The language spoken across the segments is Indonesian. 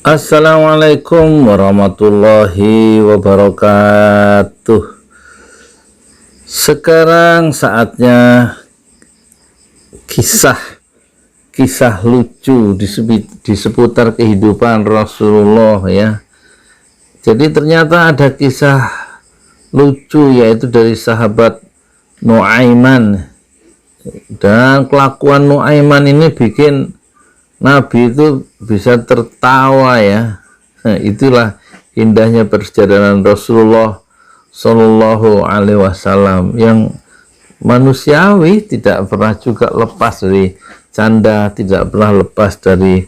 Assalamualaikum warahmatullahi wabarakatuh. Sekarang saatnya kisah lucu di seputar kehidupan Rasulullah ya. Jadi ternyata ada kisah lucu yaitu dari sahabat Nuaiman, dan kelakuan Nuaiman ini bikin Nabi itu bisa tertawa ya. Nah, itulah indahnya perjalanan Rasulullah Shallallahu Alaihi Wasallam yang manusiawi, tidak pernah juga lepas dari canda, tidak pernah lepas dari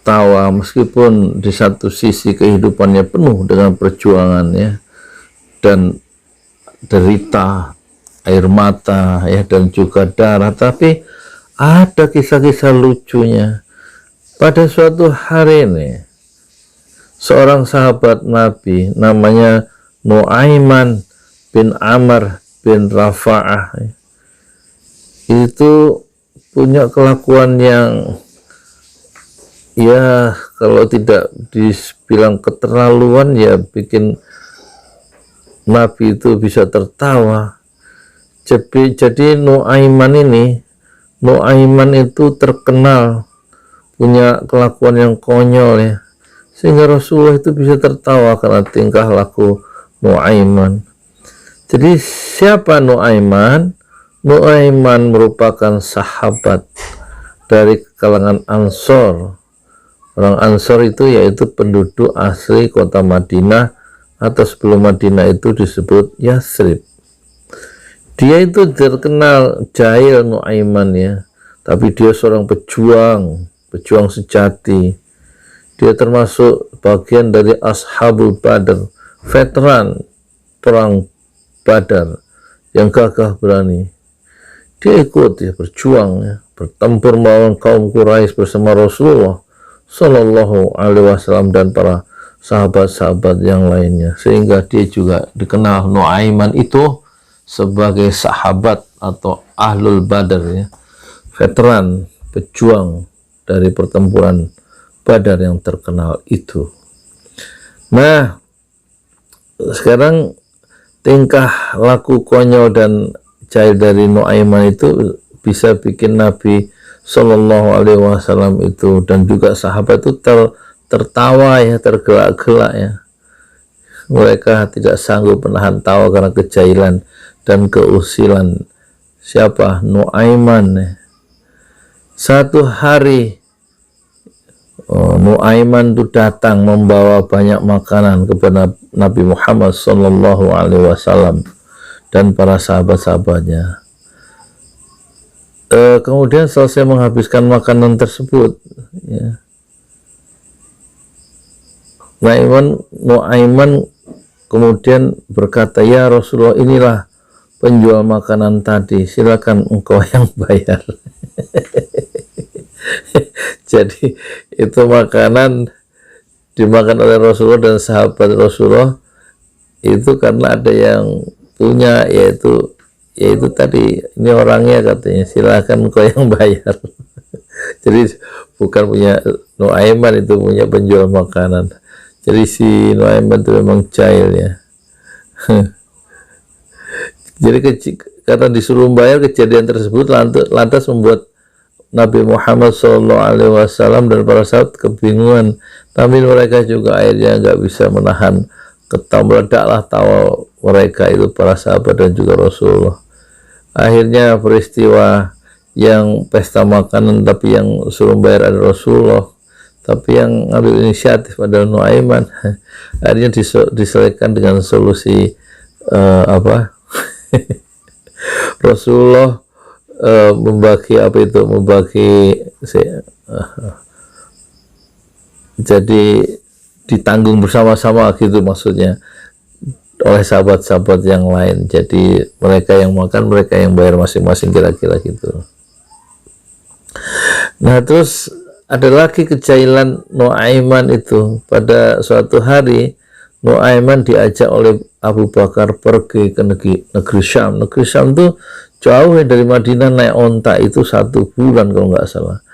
tawa, meskipun di satu sisi kehidupannya penuh dengan perjuangan ya, dan derita, air mata ya, dan juga darah, tapi ada kisah-kisah lucunya. Pada suatu hari ini, seorang sahabat Nabi namanya Nuaiman bin Amr bin Rafa'ah itu punya kelakuan yang ya, kalau tidak dibilang keterlaluan ya bikin Nabi itu bisa tertawa. Jadi Nuaiman itu terkenal punya kelakuan yang konyol ya, sehingga Rasulullah itu bisa tertawa karena tingkah laku Nuaiman. Jadi siapa Nuaiman? Nuaiman merupakan sahabat dari kalangan Ansor. Orang Ansor itu yaitu penduduk asli kota Madinah, atau sebelum Madinah itu disebut Yasrib. Dia itu terkenal jahil Nuaiman ya, tapi dia seorang pejuang sejati. Dia termasuk bagian dari Ashabul Badar, veteran perang Badar yang gagah berani. Dia ikut ya, berjuang ya, bertempur melawan kaum Quraisy bersama Rasulullah Shallallahu Alaihi Wasallam dan para sahabat-sahabat yang lainnya, sehingga dia juga dikenal Nuaiman itu sebagai sahabat atau Ahlul Badar ya, veteran pejuang dari pertempuran Badar yang terkenal itu. Nah, sekarang tingkah laku konyol dan jahil dari Nuaiman itu bisa bikin Nabi Shallallahu Alaihi Wasallam itu dan juga sahabat itu tertawa ya, tergelak-gelak ya. Mereka tidak sanggup menahan tawa karena kejahilan dan keusilan siapa? Nuaiman ya. Satu hari Nuaiman itu datang membawa banyak makanan kepada Nabi Muhammad Sallallahu Alaihi Wasallam dan para sahabat-sahabatnya. Kemudian selesai menghabiskan makanan tersebut ya, Nuaiman kemudian berkata, "Ya Rasulullah, inilah penjual makanan tadi, silakan engkau yang bayar." Jadi itu makanan dimakan oleh Rasulullah dan sahabat Rasulullah itu karena ada yang punya, yaitu tadi ini orangnya, katanya silakan engkau yang bayar. Jadi bukan punya Nuaiman, itu punya penjual makanan. Jadi si Nuaiman itu memang jahil ya. Jadi karena disuruh bayar, kejadian tersebut lantas membuat Nabi Muhammad SAW dan para sahabat kebingungan, tapi mereka juga akhirnya nggak bisa menahan ketawa, meledaklah tawa mereka itu, para sahabat dan juga Rasulullah. Akhirnya peristiwa yang pesta makanan tapi yang suruh bayar ada Rasulullah, tapi yang ambil inisiatif adalah Nuaiman, akhirnya diselesaikan dengan solusi Rasulullah membagi jadi ditanggung bersama-sama gitu maksudnya oleh sahabat-sahabat yang lain. Jadi mereka yang makan, mereka yang bayar masing-masing, kira-kira gitu. Nah, terus ada lagi kejahilan Nuaiman itu. Pada suatu hari Nuaiman diajak oleh Abu Bakar pergi ke negeri Syam. Negeri Syam itu jauh dari Madinah, naik onta itu 1 bulan kalau nggak salah.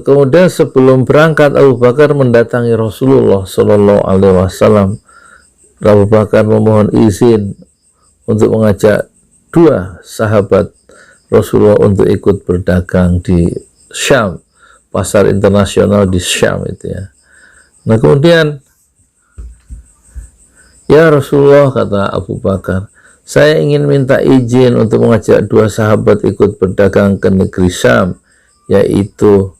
kemudian sebelum berangkat Abu Bakar mendatangi Rasulullah Shallallahu Alaihi Wasallam. Abu Bakar memohon izin untuk mengajak dua sahabat Rasulullah untuk ikut berdagang di Syam, pasar internasional di Syam itu ya. Nah kemudian, ya Rasulullah, kata Abu Bakar, saya ingin minta izin untuk mengajak dua sahabat ikut berdagang ke negeri Syam, yaitu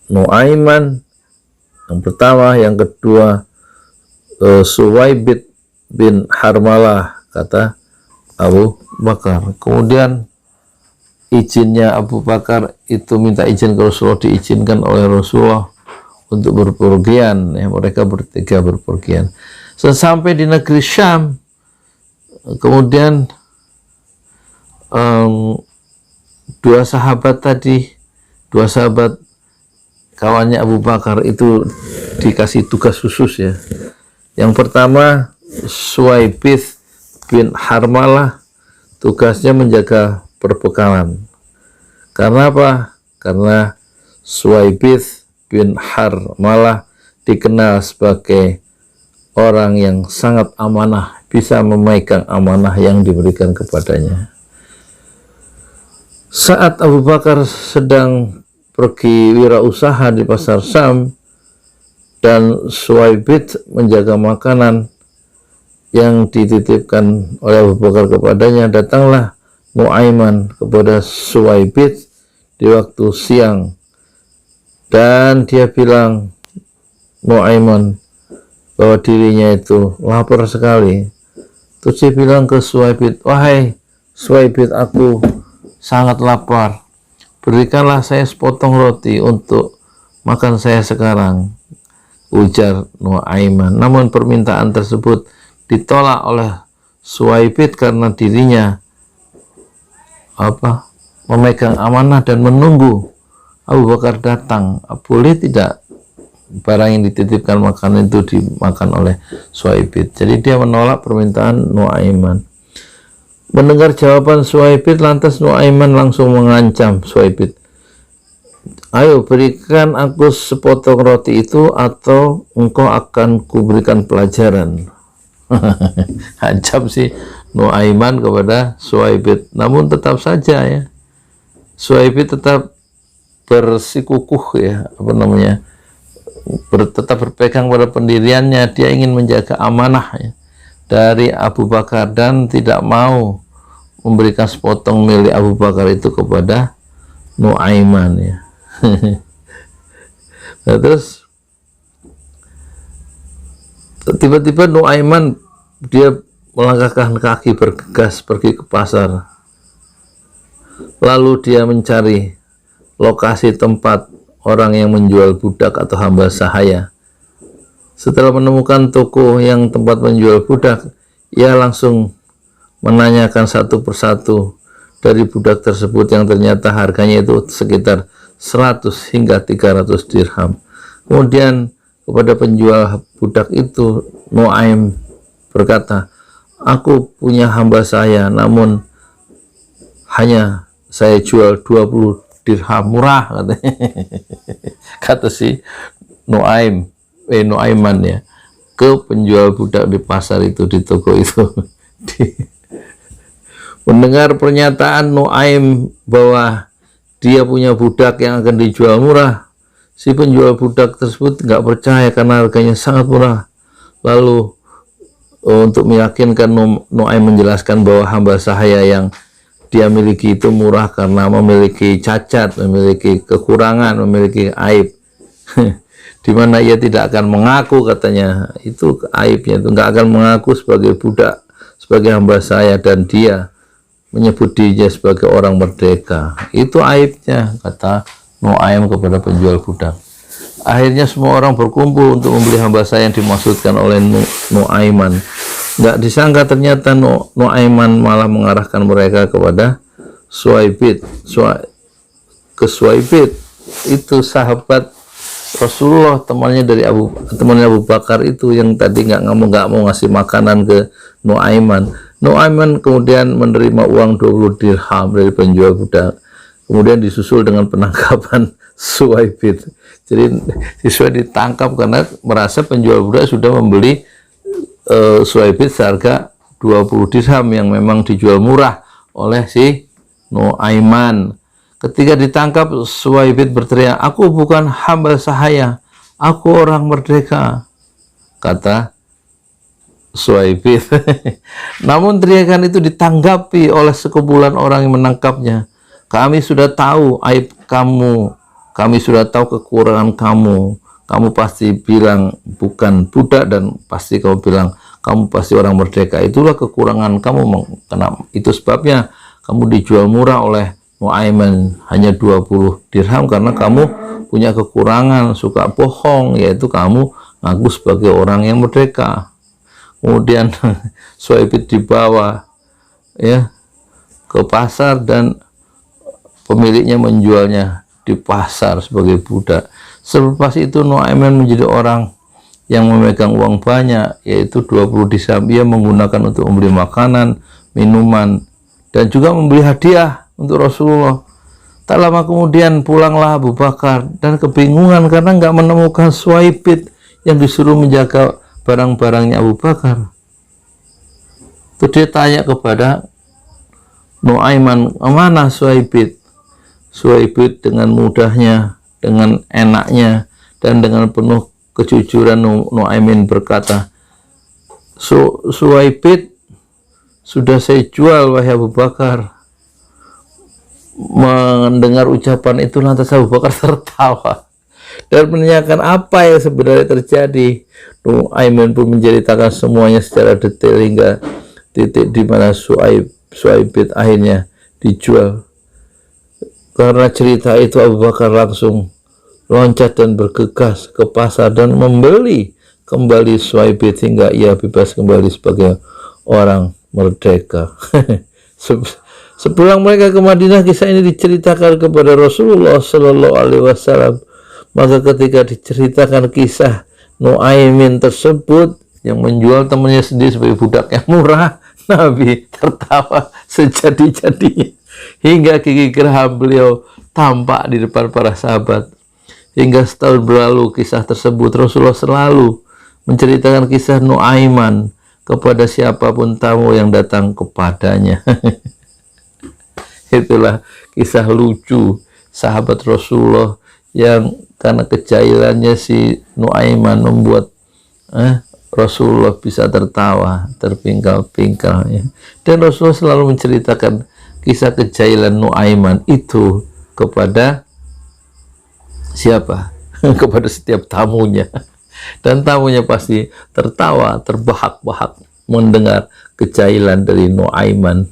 Nuaiman yang pertama, yang kedua Suwaibit bin Harmalah, kata Abu Bakar. Kemudian izinnya Abu Bakar itu minta izin ke Rasulullah, diizinkan oleh Rasulullah untuk berpergian ya, mereka bertiga berpergian. Sesampai di negeri Syam, kemudian dua sahabat kawannya Abu Bakar itu dikasih tugas khusus ya. Yang pertama Suwaibit bin Harmalah, tugasnya menjaga perbekalan. Karena apa? Karena Suwaibit bin Harmalah dikenal sebagai orang yang sangat amanah, bisa memegang amanah yang diberikan kepadanya. Saat Abu Bakar sedang pergi wirausaha di pasar Syam dan Suwaibit menjaga makanan yang dititipkan oleh Abu Bakar kepadanya, datanglah Nuaiman kepada Suwaibit di waktu siang dan dia bilang, Nuaiman, bahwa dirinya itu lapar sekali. Terus dia bilang ke Suwaibit, wahai Suwaibit, aku sangat lapar, berikanlah saya sepotong roti untuk makan saya sekarang, ujar Nuaiman. Namun permintaan tersebut ditolak oleh Suwaibit karena dirinya memegang amanah dan menunggu Abu Bakar datang. Boleh tidak barang yang dititipkan makanan itu dimakan oleh Suwaibit? Jadi dia menolak permintaan Nuaiman. Mendengar jawaban Suwaibit, lantas Nuaiman langsung mengancam Suwaibit, ayo berikan aku sepotong roti itu atau engkau akan kuberikan pelajaran. Ancam si Nuaiman kepada Suwaibit. Namun tetap saja ya, Suwaibit tetap bersikukuh ya, tetap berpegang pada pendiriannya. Dia ingin menjaga amanah ya, dari Abu Bakar dan tidak mau memberikan sepotong milik Abu Bakar itu kepada Nuaiman ya. Nah, terus tiba-tiba Nuaiman dia melangkahkan kaki bergegas pergi ke pasar. Lalu dia mencari lokasi tempat orang yang menjual budak atau hamba sahaya. Setelah menemukan toko yang tempat menjual budak, ia langsung menanyakan satu persatu dari budak tersebut yang ternyata harganya itu sekitar 100 hingga 300 dirham. Kemudian kepada penjual budak itu, Nuaim berkata, aku punya hamba saya, namun hanya saya jual 20 dirham, murah, katanya. Kata si Nuaiman ya, ke penjual budak di pasar itu, di toko itu. Mendengar pernyataan Nuaim bahwa dia punya budak yang akan dijual murah, si penjual budak tersebut nggak percaya karena harganya sangat murah. Lalu untuk meyakinkan, Nuaim menjelaskan bahwa hamba sahaya yang dia miliki itu murah karena memiliki cacat, memiliki kekurangan, memiliki aib. Di mana ia tidak akan mengaku, katanya, itu aibnya, itu nggak akan mengaku sebagai budak, sebagai hamba saya, dan dia menyebut dirinya sebagai orang merdeka. Itu aibnya, kata Nuaim kepada penjual budak. Akhirnya semua orang berkumpul untuk membeli hamba saya yang dimaksudkan oleh Nuaiman. Nggak disangka ternyata Nuaiman malah mengarahkan mereka kepada Suwaibit. Suwaibit itu sahabat Rasulullah, temannya Abu Bakar itu yang tadi nggak mau ngasih makanan ke Nuaiman. Nuaiman kemudian menerima uang 20 dirham dari penjual budak. kemudian disusul dengan penangkapan Suwaibid. Jadi siswa ditangkap karena merasa penjual budak sudah membeli Suwaibid seharga 20 dirham yang memang dijual murah oleh si Nuaiman. Ketika ditangkap, Suwaibid berteriak, "Aku bukan hamba sahaya, aku orang merdeka," kata Suwaibid. Namun teriakan itu ditanggapi oleh sekumpulan orang yang menangkapnya. "Kami sudah tahu aib kamu, kami sudah tahu kekurangan kamu. Kamu pasti bilang bukan budak dan pasti kamu bilang kamu pasti orang merdeka. Itulah kekurangan kamu. Karena itu sebabnya kamu dijual murah oleh Nuaiman hanya 20 dirham karena kamu punya kekurangan, suka bohong, yaitu kamu ngaku sebagai orang yang merdeka." Kemudian Suwaibid dibawa ya ke pasar dan pemiliknya menjualnya di pasar sebagai budak. Selepas itu Nuaiman menjadi orang yang memegang uang banyak, yaitu 20 dirham. Ia menggunakan untuk membeli makanan, minuman, dan juga membeli hadiah untuk Rasulullah. Tak lama kemudian pulanglah Abu Bakar dan kebingungan karena nggak menemukan Suwaibid yang disuruh menjaga barang-barangnya Abu Bakar. Itu dia tanya kepada Nuaiman, "Mana Suwaibid?" Suwaibid dengan mudahnya, dengan enaknya, dan dengan penuh kejujuran Nuaiman berkata, "Suwaibid sudah saya jual, wahai Abu Bakar." Mendengar ucapan itu lantas Abu Bakar tertawa dan menanyakan apa yang sebenarnya terjadi. Nuaiman pun menceritakan semuanya secara detail hingga titik di mana Suwaibid akhirnya dijual. Karena cerita itu Abu Bakar langsung loncat dan bergegas ke pasar dan membeli kembali Suwaibid hingga ia bebas kembali sebagai orang merdeka. Sepulang mereka ke Madinah, kisah ini diceritakan kepada Rasulullah Shallallahu Alaihi Wasallam. Maka ketika diceritakan kisah Nuaimin tersebut yang menjual temannya sendiri sebagai budak yang murah, Nabi tertawa sejadi-jadinya hingga gigi geraham beliau tampak di depan para sahabat. Hingga setahun berlalu kisah tersebut, Rasulullah selalu menceritakan kisah Nuaiman kepada siapapun tamu yang datang kepadanya. Itulah kisah lucu sahabat Rasulullah yang karena kejailannya si Nuaiman membuat Rasulullah bisa tertawa, terpingkal-pingkal ya. Dan Rasulullah selalu menceritakan kisah kejailan Nuaiman itu kepada siapa? Kepada setiap tamunya. Dan tamunya pasti tertawa, terbahak-bahak mendengar kejailan dari Nuaiman.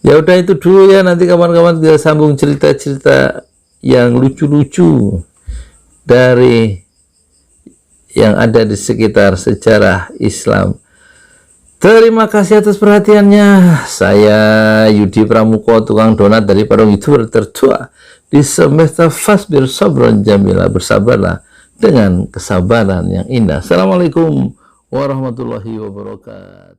Ya udah itu dulu ya, nanti kawan-kawan kita sambung cerita-cerita yang lucu-lucu dari yang ada di sekitar sejarah Islam. Terima kasih atas perhatiannya. Saya Yudi Pramuko, tukang donat dari Padang YouTuber tertua di semesta Fasbir Sabran Jamila. Bersabarlah dengan kesabaran yang indah. Assalamualaikum warahmatullahi wabarakatuh.